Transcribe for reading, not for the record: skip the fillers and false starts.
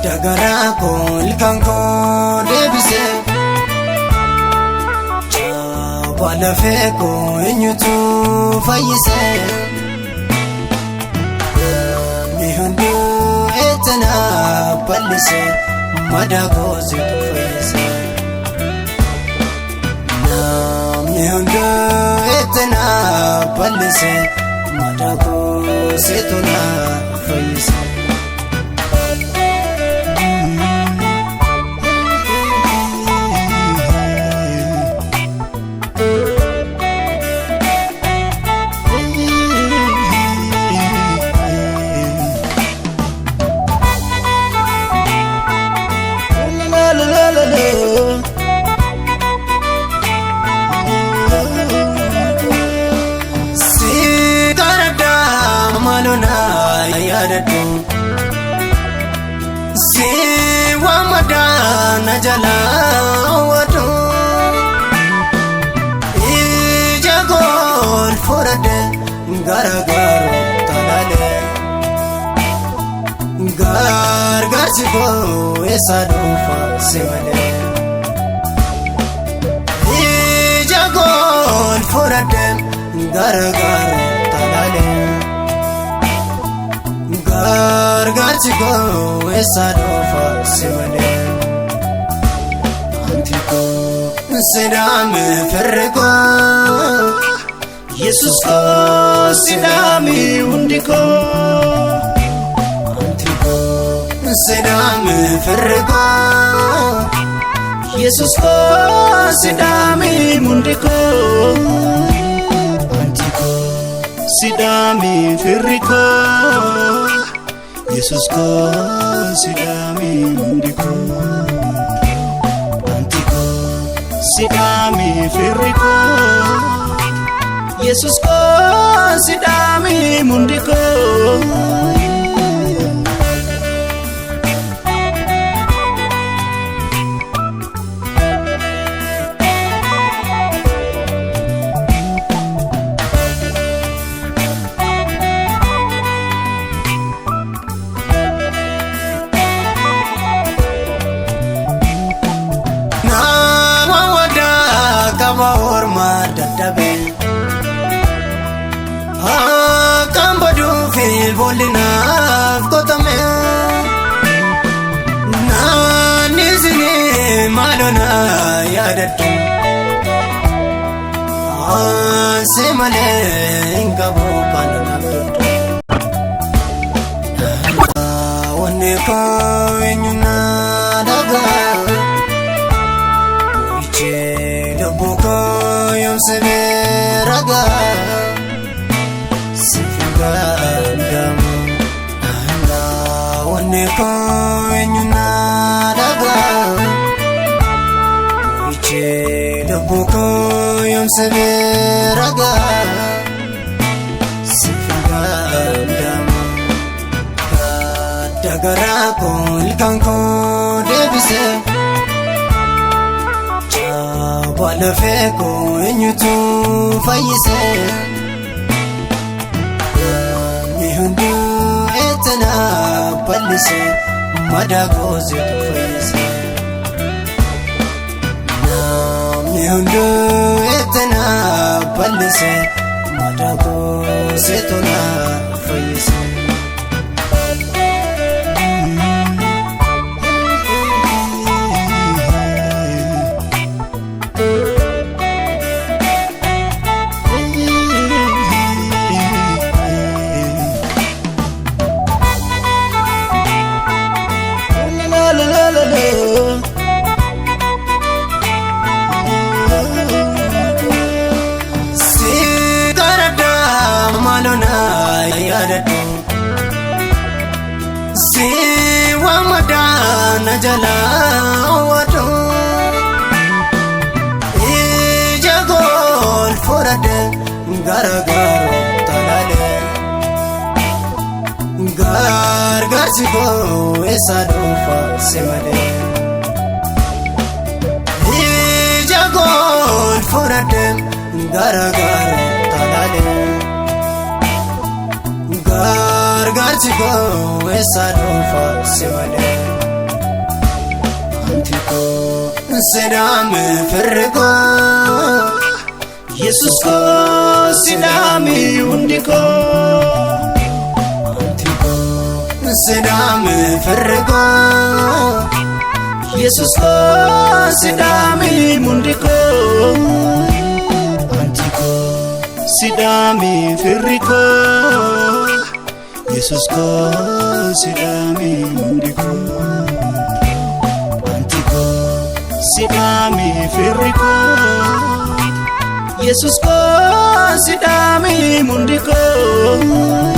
Dagara kol kanko debise wala feko enyutu fayise mi hundu etana palise madago zitu fayise mi hundu etana palise madago zitu na fayise Si wamadana jala watu ijagol forade garagaro talale gar siko esadufa semale ijagol forade garagaro talale garchiko esadofa semale antiko sidam ferko Jesus ko sidami undiko antiko sidam ferko Jesus ko sidami undiko antiko sidami ferko Jesus ko sidami undiko antiko sidami feriko Jesus ko sidami undiko Kambadu fil bolina kotame na nizini malona yadatu semale ingabu kanabtu wone ko enyuna daga iche dobuko yomsebe raga Sifugandam Ala wane ko enyuna daga Iche dobuko yomsebe raga Sifugandam Dagara kol kanko debise wala feko enyutu fayise mi hundu etana palise madago zitu fayise mi hundu etana palise madago zitu na fayise Si wamadana jala watu ijagol forade garagaro talale garchiko esadofa semale ijagol forade garagaro gargaarsi koo eessa dhufa si malee. Anti koo sidaame firri koo Yesus koo sidaame hundi koo. Anti koo sidaame firri koo Yesus koo sidaame hundi koo. Anti koo sidaame firri koo Yesus koo sidaame hundi koo. Anti koo sidaame firri koo Yesus koo sidaame hundi koo.